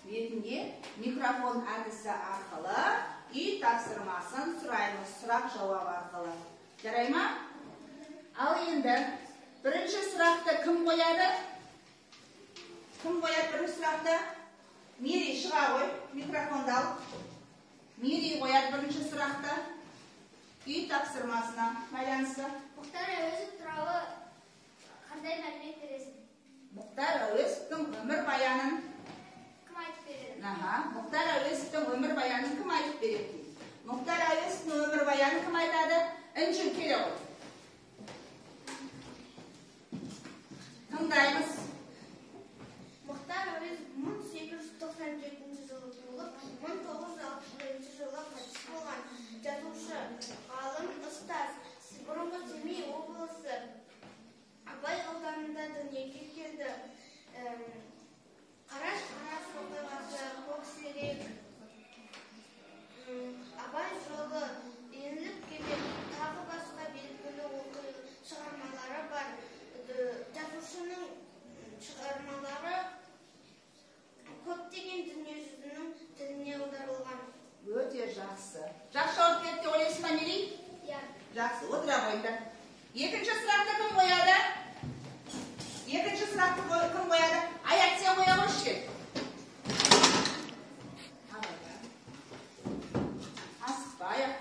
бетінде микрофон әдісі арқылы үй тапсырмасын сұраймыз, сұрақ-жауап арқылы. Жарай ма? Ал енді бірінші сұрақты кім қояды? Кім қояды бірінші сұрақты? Мери, шыға ғой, микрофонды ал. Мери қояды бірінші сұрақты. Үй тапсырмасына байланысты. Мұхтар Әуезов туралы қандай мәлімет бересің? Мұхтар Әуезовтың өмір баянын Кім айтып береді? Мұхтар Әуезовтың өмір баянын кім айтып береді? Мұхтар Әуезовтың өмір баянын кім айтады? Інжіл келе ғой. Тыңдаймыз. Мұхтар Әуезов 1897 жылы туылып, 1961 жылы қайтыс болған жазушы, ғалым, ұстаз, бұрынғы Семей облысы Абай ауданында дүниеге келді. Қараш оқиғасы, көксерек, Абай жолы, еңлік кебек, тағы басқа белгілі шығармалары бар. Жазушының шығармалары көптеген дүниежүзінің тіліне аударылған. Өте жақсы. Жақсы жауап берді деп ойлайсың ба, Мери? Иә. Жақсы, отыра қойыңдар. Екінші сұрақты кім қояды? Екінші сұрақты кім қояды? Аят, сен қоя қойшы кел. Асықпа, Аят.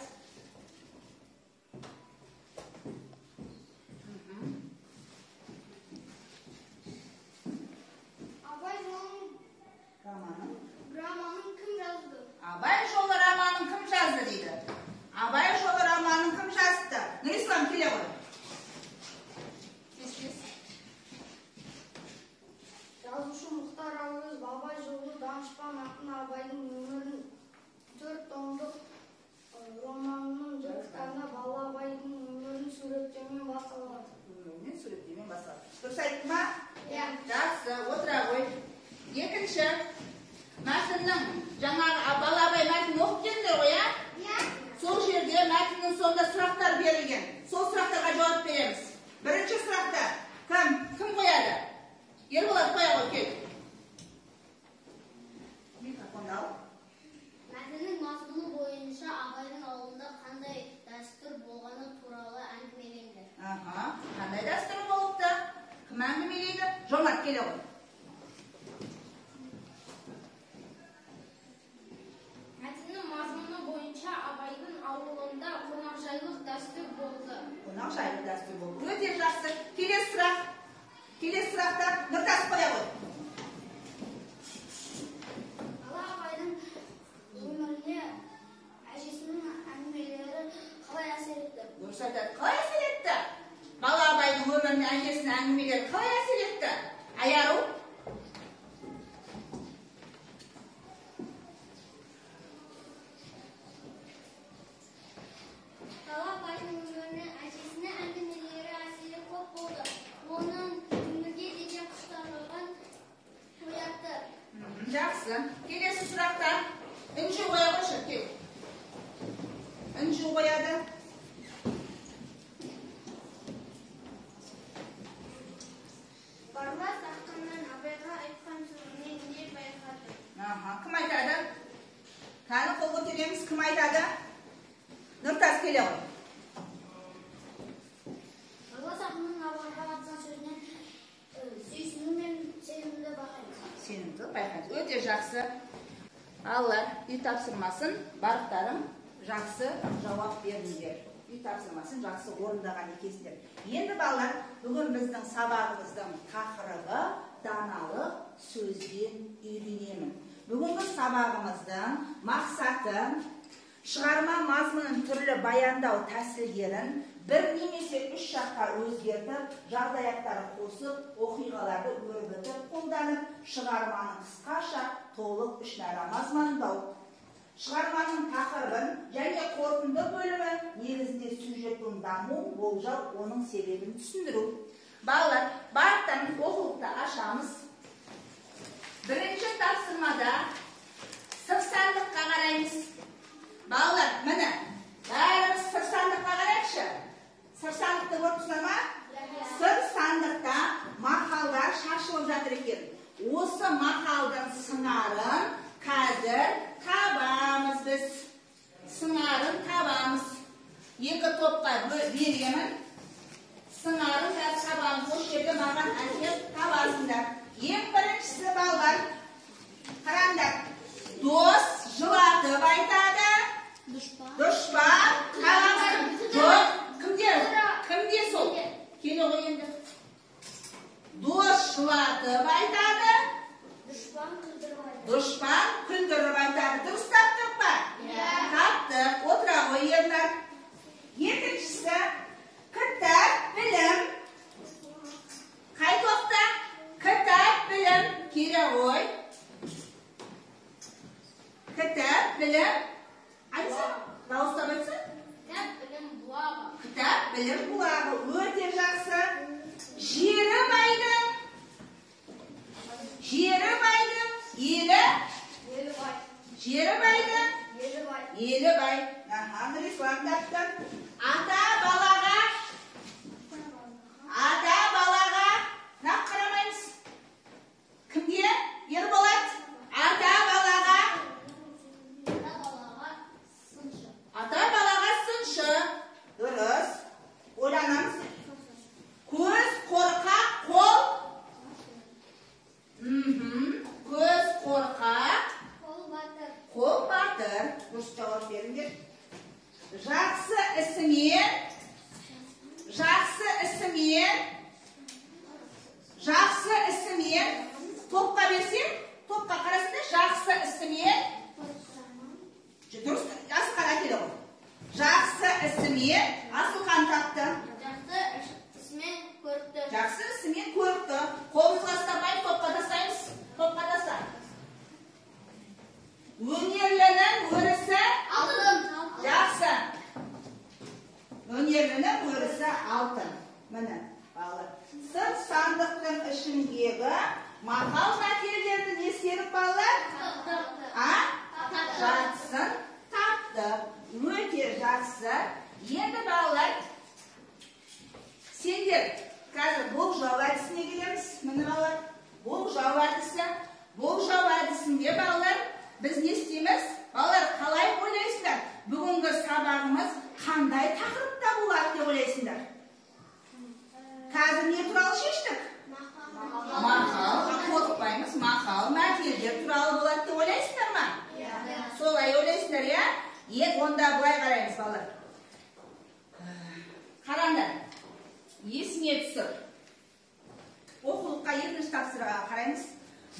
Абай жолы романын кім жазды? Абай жолы романын кім жазды дейді. Абай жолы романын кім жазды? Нұрислам, келе ғой. Жазушы Мұхтар Әуезов Абай жолы данышпан ақын Абайдың өмірін 4 томдық романының жақтарына бала Абайдың өмірін суреттеумен басталады. Өмірмен суреттеумен басталады. Дұрыс айттың ба? Иә. Жақсы, отыра ғой. Екінші, мәтіннің жаңағы бала Абай мәтінін оқып келдіңдер ғой, иә? Иә. Сол жерде мәтіннің соңында сұрақтар берілген. Сол сұрақтарға жауап береміз. Бірінші сұрақты кім қояды? Ерболат, қоя ғой, кел. Микрофонды ал. Мәтіннің мазмұны бойынша Абайдың ауылында қандай дәстүр болғаны туралы әңгімеленді. Қандай дәстүр болыпты? Кім әңгімелейді? Жомарт, келе ғой. Мәтіннің мазмұны бойынша Абайдың ауылында қонақжайлық дәстүр болды. Қонақжайлық дәстүр болды. Өте жақсы. Келесі сұрақ. Келесі сұрақта Нұртас қоя ғой. Бала Абайдың өміріне әжесінің әңгімелері қалай әсер етті? Дұрыс айтады. Қалай әсер етті? Бала Абайдың өміріне әжесінің әңгімелері қалай әсер етті? Аяру? Бала Абайдың өміріне әжесінің әңгімелері әсері көп болды. Оның өмірге деген құштарлығын оятты. Жақсы. Келесі сұрақта Інжу қоя қойшы, кел. Інжу қояды. Барлас ақынның Абайға айтқан сөзінен не байқады? Кім айтады? Кәні қол көтереміз, кім айтады? Нұртас, келе ғой. Барлас ақынның Абайға айтқан сөзінен сүйсіну мен сенімді байқайды. Сенімді байқайды. Өте жақсы. Аллар, үй тапсырмасын барлықтарың жақсы жауап беріңдер. Үй тапсырмасын жақсы орындаған екенсіңдер. Енді балалар, бүгін біздің сабағымыздың тақырыбы даналық сөзден үйренемін. Бүгінгі сабағымыздың мақсаты шығарма мазмұнын түрлі баяндау тәсілдерін бір немесе 3 жаққа өзгертіп, жағдаяттар қосып, оқиғаларды өрбітіп, қолданып, шығарманың қысқаша толық ішінара мазмұндау. Шығарманың тақырыбын және қорытынды бөлімі негізінде сюжеттің даму, болжау, оның себебін түсіндіру. Балалар, барлықтан оқулықты ашамыз. Бірінші тапсырмада сырсандыққа қараймыз. Балалар, міне, бәріміз сырсандыққа қарайықшы. Сырсандықты көрдіңіздер ма? Сырсандықта мақалдар шашылып жатыр екен. Осы мақалдың сыңарын Дұшпан күлдіріп айтады. Дұрыс таптық па? Таптық. Отыра қойыңдар. Екіншісі, кітап, білім. Қай топта? Кітап, білім. Кері қой. Кітап, білім. Айтсын, дауыстап айтсын. Кітап, білім бұлағы. Өте жақсы. Жері байдың. Жері байдың. Елі? Жері байдың. Елі бай. Нұрислам таптың. Ата балаға. Ата балаға. Нақ қарамаймыз. Кімге? Ерболат. Ата балаға. Ата балаға сыншы. Дұрыс. Ойланамыз. Көз қорқақ, қол. Көз қорқақ. Қол батыр. Дұрыс жауап беріңдер. Жақсы ісімен. Жақсы ісімен. Жақсы ісімен. Топқа берсем, топқа қарасында жақсы ісімен. Дұрыс, Асылхан әкелі ғой. Жақсы ісімен. Асылхан тапты. Жақсы ісімен көрікті. Қолымызға ұстамай, топқа тастаймыз. Топқа таста. Өнерлінің өрісі алтын. Жақсы. Өнерлінің өрісі алтын. Міне, балалар. Сырт сандықтың ішіндегі мақал мәтелдерді ескеріп балалар? Жатсын тапты. Өте жақсы. Енді балалар, сендер қазір болжау әдісіне келеміз. Міне балалар, болжау әдісі. Болжау әдісінде балалар, біз не істейміз? Балалар, қалай ойлайсыңдар? Бүгінгі сабағымыз қандай тақырыпта болады деп ойлайсыңдар? Қазір не туралы шештік? Мақал, қорықпаймыз, мақал, мәтелдер туралы болады деп ойлайсыңдар ма? Солай ойлайсыңдар, иә? Онда былай қараймыз, балалар. Қараңдар, есіңе түсіп, оқулыққа екінші тапсырға қараймыз.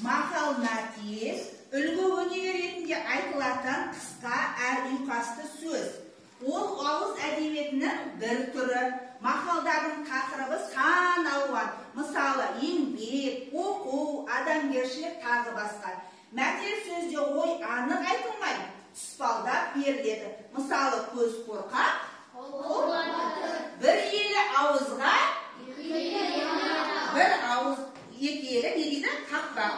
Мақал мәтел, үлгі өнер ретінде айтылатын қысқа әр ұйқасты сөз. Ол ауыз әдебиетінің бір түрі. Мақалдардың тақырыбы сан алуан. Мысалы, еңбек, оқу, адамгершілік тағы басқа. Мәтел сөзде ой анық айтылмай, тұспалдап беріледі. Мысалы, көз қорқақ, бір елі ауызға, бір ауыз, екі елі не дейді? Қақпақ.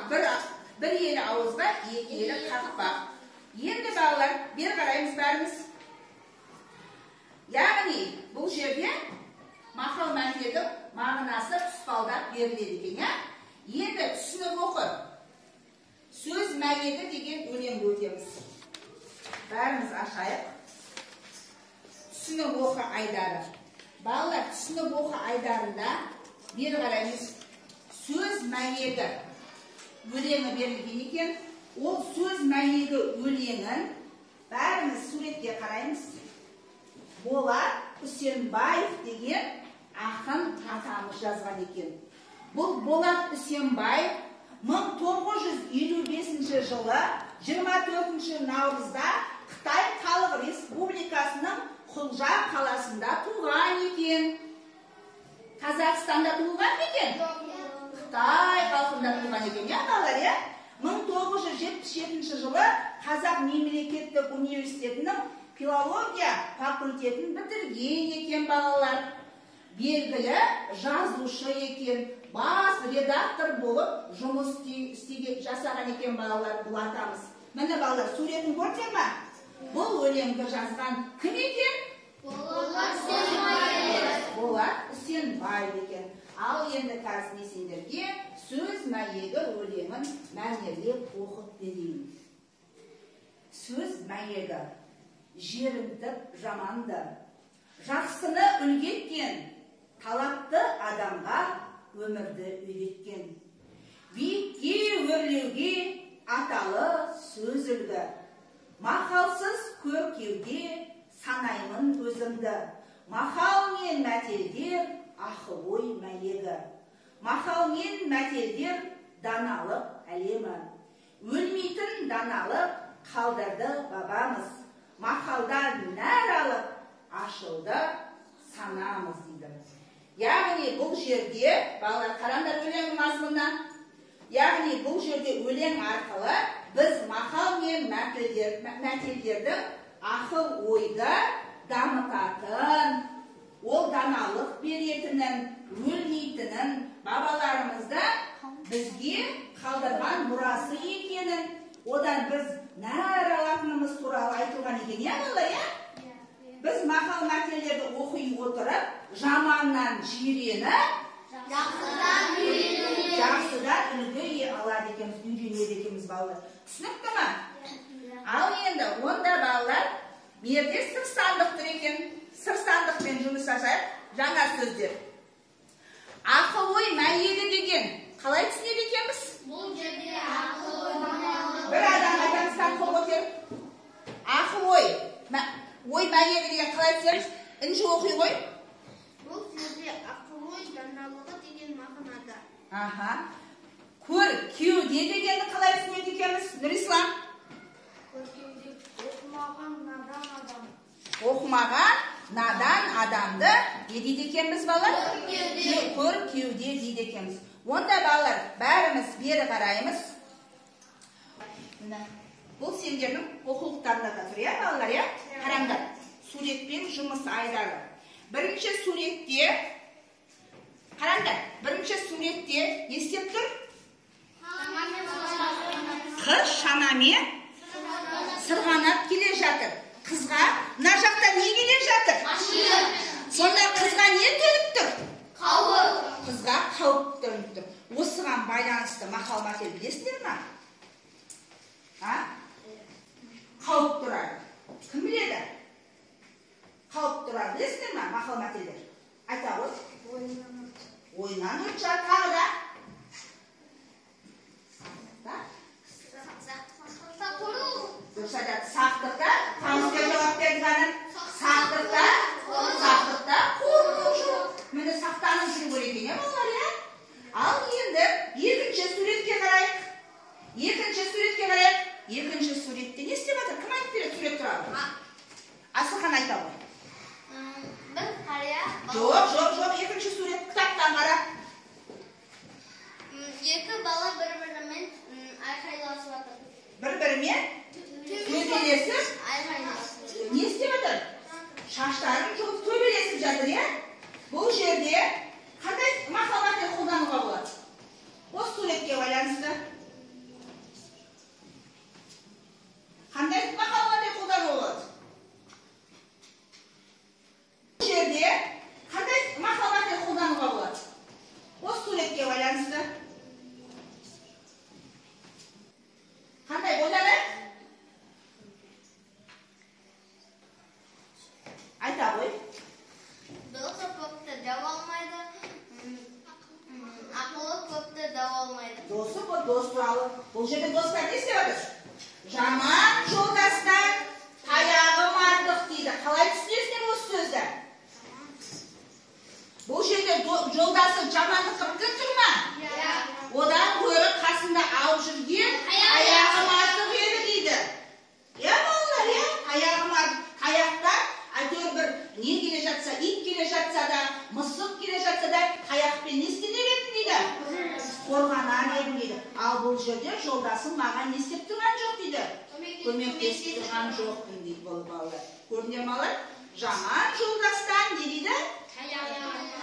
Бір елі ауызға, екі елі қақпақ. Енді балалар, бер қараймыз бәріміз. Яғни, бұл жерде мақал мәтелдің мағынасы тұспалдап беріледі екен, иә? Енді түсініп оқы. Сөз мәйегі деген өлеңді өтеміз. Бәріміз ашайық. Түсініп оқы айдары. Балалар, түсініп оқы айдарында бері қараймыз. Сөз мәйегі өлеңі берілген екен. Ол сөз мәйегі өлеңін бәріміз суретке қараймыз. Болат Үсенбаев деген ақын атамыз жазған екен. Бұл Болат Үсенбаев 1955 жылы 24 наурызда Қытай Халық Республикасының Құлжа қаласында туған екен. Қазақстанда туған екен? Қытай халқында туған екен, иә балалар, иә? 1977 жылы Қазақ мемлекеттік университетінің филология факультетін бітірген екен балалар. Белгілі жазушы екен, бас редактор болып жұмыс жасаған екен балалар, бұл атамыз. Міне балалар, суретін көрдіңдер ме? Бұл өлеңді жазған кім екен? Болат Үсенбаев екен. Ал енді қазір сендерге сөз мәйегі өлеңін мәнерлеп оқып берейін. Сөз мәйегі. Жерімтіп жаманды, жақсыны үлгеткен, талапты адамға өмірді үйреткен. Биікке өрлеуге аталы сөз үлгі, мақалсыз көркеуде санаймын өзімді. Мақал мен мәтелдер ақыл ой мәйегі, мақал мен мәтелдер даналық әлемі. Өлмей өлмейтін даналық қалдырды бабамыз. Мақалдан нәр алып, ашылды санамыз дейді. Яғни бұл жерде, балалар қараңдар өлең мазмұнынан, яғни бұл жерде өлең арқылы біз мақал мен мәтелдердің ақыл ойды дамытатын, ол даналық беретінін, өлмейтінін, бабаларымызды бізге қалдырған мұрасы екенін, одан біз нәр алатынымыз туралы айтылған екен, иә балалар, иә? Біз мақал мәтелдерді оқи отырып, жаманнан жиреніп, жақсыдан үлгі алады екенбіз, үйренеді екенбіз балалар. Түсінікті ме? Ал енді онда балалар, мерде сыр сандық тұр екен. Сыр сандықпен жұмыс жасайық, жаңа сөздер. Ақыл ой мәйелі деген қалай түсінеді екенбіз? Бұл жерде ақыл ой мәйелі. Бір адам айтамыздан қол көтеріп. Ақыл ой мәйелі деген қалай түсінеміз? Інжі оқи ғой. Бұл жерде ақыл ой даналығы деген мағынада. Аха. Көр кеуде дегенді қалай түсінеді екенбіз? Нұрислам? Көркеуде оқымаған надан адам. Оқымаған надан адамды не дейді екенбіз балалар? Көр кеуде дейді екенбіз. Онда балалар бәріміз бері қараймыз. Бұл сендердің оқулықтарында да тұр, иә балалар, иә? Қараңдар. Суретпен жұмыс айдары. Бірінші суретте, қараңдар, бірінші суретте не істеп тұр? Қыз шанамен сырғанап келе жатыр. Қызға мына жақта не келе жатыр? Сонда қызға не төніп тұр? Қауіп. Қызға қауіп төніп тұр. Осыған байланысты мақал мәтел білесіңдер ме? Қауіп тұрады. Кім біледі? Қауіп тұрады. Білесіңдер ме мақал мәтелдер? Айта ғой. Ойынан өрт шығар, тағы да. Дұрыс айтады. Сақтықта, тамызға жауап берді ғаным. Сақтықта, қорқу жоқ. Мені сақтанып жүру керек екен, балалар, иә? Ал енді екінші суретке қарайық. Екінші суретте не істеп жатыр? Кім айтып береді сурет туралы? Асылхан айта ғой. Бір қария. Жоқ, екінші сурет кітаптан қара. Екі бала бір-бірімен айқайласып жатыр. Бір-бірімен төбелесіп, не істеп жатыр? Шаштарын жұлып төбелесіп жатыр, иә? Бұл жерде қандай мақал мәтел қолдануға болады? Осы суретке байланысты. Қандай мақал мәтел қолдануға болады? Бұл жерде қандай мақал мәтел қолдануға болады? Осы суретке байланысты. Қандай ойланайық? Айта ғой. Досы көпті дау алмайды, ақылы көпті дау алмайды. Досы бұл дос туралы. Бұл жерде достар не істеп жатыр? Жаман жолдастан таяғым артық дейді. Қалай түсінесіңдер осы сөзді? Бұл жерде жолдасы жамандық қылып кім тұр ма? Одан гөрі қасында алып жүрген аяғым артық еді дейді. Иә балалар, иә? Аяғым артық. Таяқтан әйтеуір бір не келе жатса, ит келе жатса да, мысық келе жатса да, таяқпен не істенер едім дейді? Қорғанар едім дейді. Ал бұл жерде жолдасым маған не істеп тұрған жоқ дейді. Көмектесіп тұрған жоқпын дейді бұл балалар. Көрдіңдер ме балалар? Жаман жолдастан не дейді?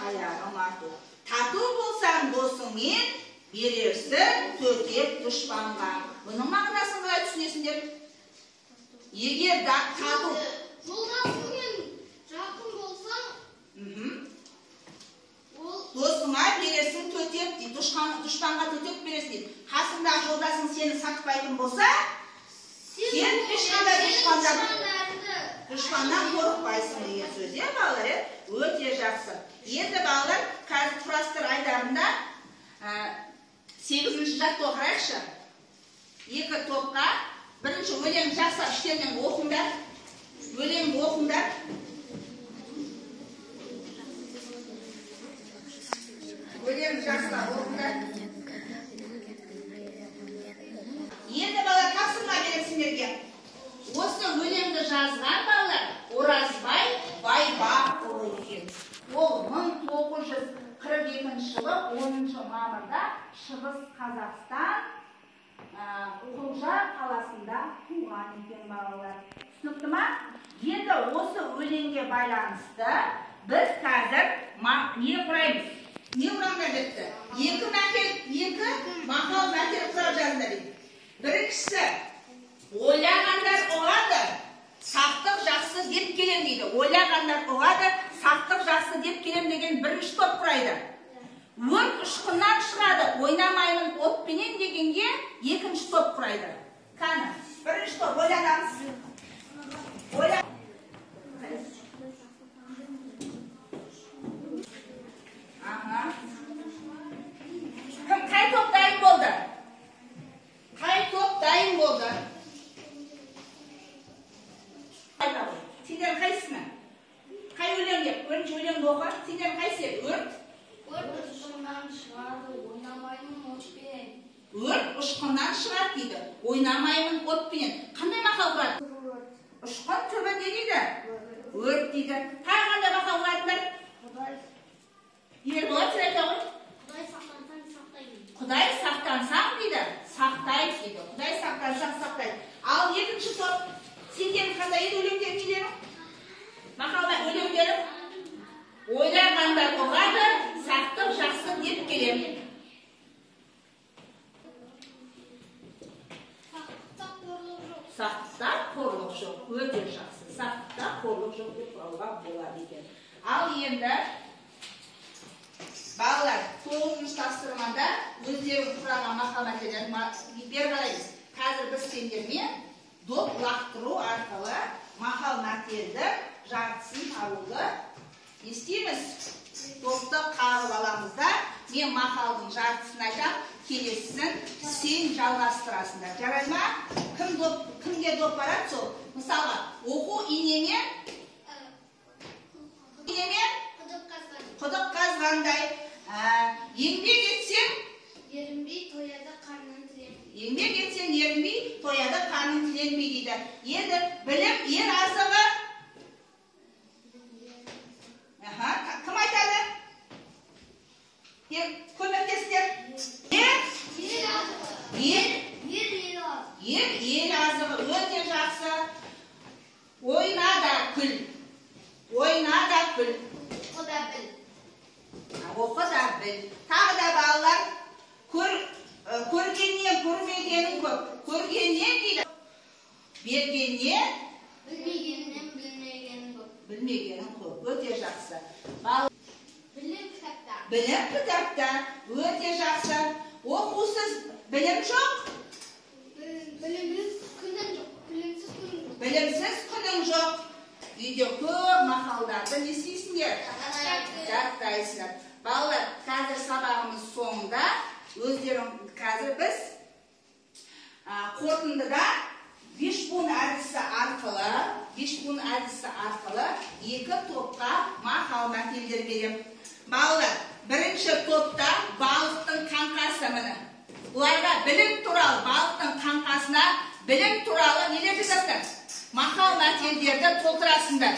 Аяғым артық. Тату болсаң досыңмен берерсің төтеп дұшпанға. Бұның мағынасын қалай түсінесіңдер? Егер тату Жолдасыңмен жақын болсаң, досыңа берерсің төтеп дейді. Дұшпанға төтеп бересің дейді. Қасыңдағы жолдасың сені сатпайтын болса, сен ешқандай дұшпаннан қорықпайсың деген сөз, иә балалар? Өте жақсы. Енді балалар, қазір құрастыр айдарында 8-ші жаттыға қарайықшы. Екі топқа бірінші өлең жақса іштерінен оқыңдар. Өлең оқыңдар. Өлең жақса оқыңдар. Енді балалар осы өлеңді жазған балалар Оразбай Байбақұлы екен. Ол 1942 жылы 10 мамырда Шығыс Қазақстан Құлжа қаласында туған екен балалар. Түсінікті ма? Енді осы өлеңге байланысты біз қазір не құраймыз? Не құрамда жетті? Екі мақал мәтел құрап жазыңдар дейді. Біріншісі, ойлағандар ұғады, сақтық жақсы деп келем дейді. Ойлағандар ұғады, сақтық жақсы деп келем деген бірінші топ құрайды. Өрт ұшқыннан шығады, ойнамаймын отпенен дегенге екінші топ құрайды. Қаны, бірінші топ ойланамыз. Қай топ дайын болды? Қай топ дайын болды? Сендер қайсысың? Қай өлеңге? Бірінші өлеңді оқы. Сендер қайсы? Өрт ұшқыннан шығады, ойнамаймын отпенен. Өрт ұшқыннан шығады дейді. Ойнамаймын отпенен. Қандай мақал құрады? Ұшқын түбі не дейді? Өрт дейді. Тағы қандай мақал құрадыңдар? Ерболат сен айта ғой. Құдай сақтансаң дейді, сақтайды дейді. Құдай сақтансаң сақтайды. Ал екінші топ, сендердің қандай еді өлеңдерің нелері? Мақалда өлеңдері? Ойлағандар ұғады, сақтық жақсы деп келем. Сақтықта қорлық жоқ, өте жақсы. Сақтықта қорлық жоқ деп алуға болады екен. Ал енді балалар, 9-шы тапсырмада өздерің құраған мақал мәтелдерін бері қараймыз. Қазір біз сендермен доп лақтыру арқылы мақал мәтелді жартысын табуды естиміз. Допты қарып аламыз да, мен мақалдың жартысын айтам, келесісін сен жалғастырасыңдар. Жарай ма? Кімге доп барады сол? Мысалға, оқу инемен құдық қазғандай. Еңбек етсең, ерінбей тояды қарның тіленбей. Еңбек етсең, ерінбей тояды қарның тіленбей дейді. Енді білім ер азығы. Кім айтады? Көмектесіңдер. Ел азығы өте жақсы. Ойна да күл. Ойна да күл. Оқы да біл. Тағы да балалар, көргеннен көрмегенің көп. Көргеннен дейді. Бергеннен Білмегеннен білмегенің көп. Білмегенің көп. Өте жақсы. Білім кітапта. Білім кітапта. Өте жақсы. Оқусыз білім жоқ. Білімсіз күнің жоқ. Үйде көп мақалдарды не істейсіңдер? Жаттайсыңдар. Балалар, қазір сабағымыз соңында, өздерің қазір біз қорытындыда вишбун әдісі арқылы екі топқа мақал мәтелдер берем. Балалар, бірінші топта балықтың қаңқасы міне. Бұларға білім туралы, балықтың қаңқасына білім туралы нелер жазасыңдар? Мақал мәтелдерді толтырасыңдар.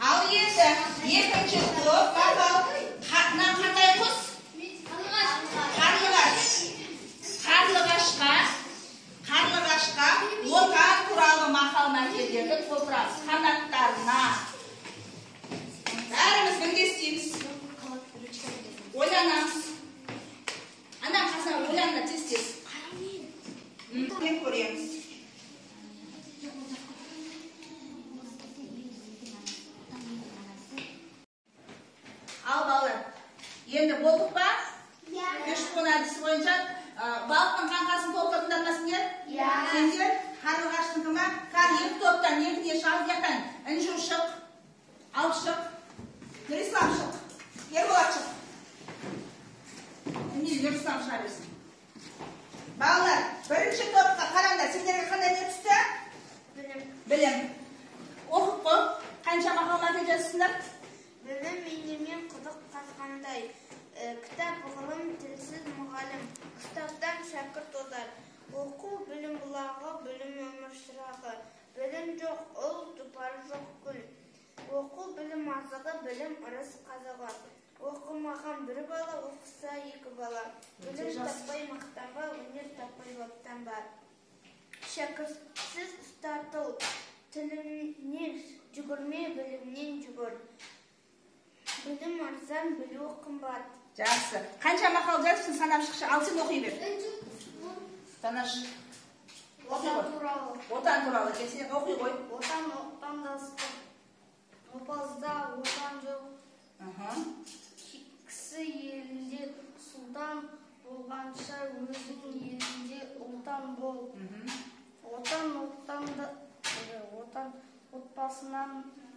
Ал енді екінші топ мақал қатына қандай құс? Қарлығашқа отан туралы мақал мәтелдерді толтырамыз. Қанаттарына. Бәріміз бірге істейміз. Ойланамыз. Анам қасына ойланына тез-тез. Мен көреміз. Ал балалар, енді болдық па? Вишбун әдісі бойынша балықтың қаңқасын толтырдыңдар ма сендер? Сендер қарлығаштың кімі? Екі топтан, екіде шағыз яқтан. Інжу шық, алып шық, Нұрислам шық, Ерболат шық. Нұрислам шыға берсін. Балалар, бірінші топқа қараңдар, сендерге қандай не түсті? Білім. Оқып қой, қанша мақал мәтел жазсыңдар? Білім инемен құдық қазғандай, кітап ғылым тілсіз мұғалім, кітаптан шәкірт одар. Оқу білім бұлағы, білім өмір шырағы, білім жоқ ұл, жұпары жоқ гүл. Оқу білім азығы, білім ырыс қазығы. Оқымаған бір бала, оқыса екі бала. Білім таппай мақтанба, өнер таппай баптанба. Шәкіртсіз ұстатыл, тілімнен жүгірме, білімнен жүгір. Білім арзан, білу қымбат. Жақсы. Қанша мақал жазыпсың, санап шықшы. Ал сен оқи бер. Санаш. Отан туралы. Отан туралы. Сен оқи қой. Отан отандастық. Опазда отан жоқ. Кісі елінде сұлтан болғанша өзің елінде ұлтан бол. Отан отбасынан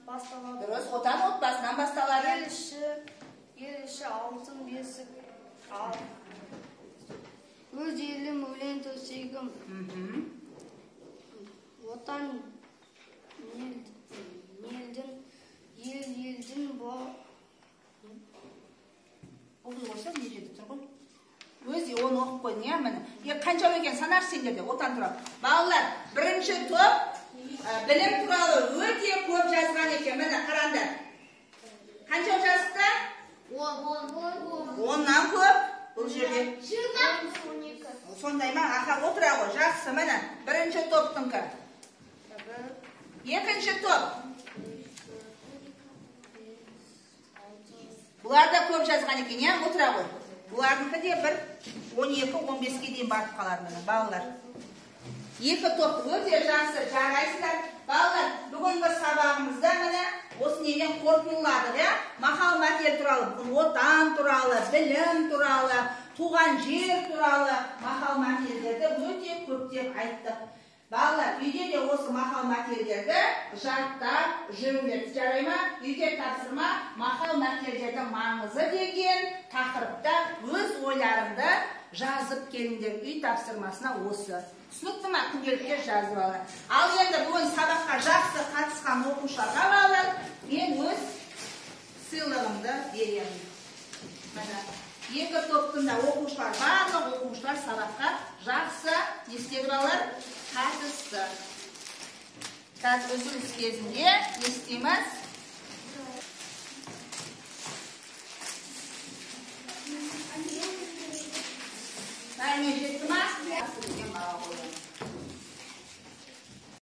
басталады. Дұрыс, отан отбасынан басталады. Ел іші алтын бесік. Өз елім өлең төсегім. Отан елдің бол. Оқи қойса не жетіп тұр ғой? Өзі оны оқып қой, не міне? Қанша екен санар сендерде отан туралы. Балалар, бірінші топ білім туралы өте көп жазған екен. Міне қараңдар. Қанша жазыпты? 10-нан көп. Бұл жерде. Сондай ма? Аха, отыра ғой. Жақсы, міне. Бірінші топтыңқы. Екінші топ. Бұлар да көп жазған екен, я? Отыра ғой. Бұлардыңқы де бір 12-15-ке дейін барып қалар міне, балалар. Екі топ өте жақсы жарайсыздар. Балалар, бүгінгі сабағымызда міне осы неден қорытындыладық, я? Мақал мәтел туралы, отан туралы, білім туралы, туған жер туралы мақал мәтелдерді өте көптеп айттық. Балалар, үйде де осы мақал мәтелдерді жаттап жүріңдер. Жарай ма? Үйде тапсырма мақал мәтелдердің маңызы деген тақырыпта өз ойларыңды жазып келіңдер. Үй тапсырмасына осы. Түсінікті ма? Күнделікте жазып алыңдар. Ал енді бүгін сабаққа жақсы қатысқан оқушыларға балалар, мен өз сыйлығымды беремін. Екі топтың да оқушылар, барлық оқушылар сабаққа жақсы не істеді балалар? Қатысты. Қазір үзіліс кезінде не істейміз? Әне жетті ма?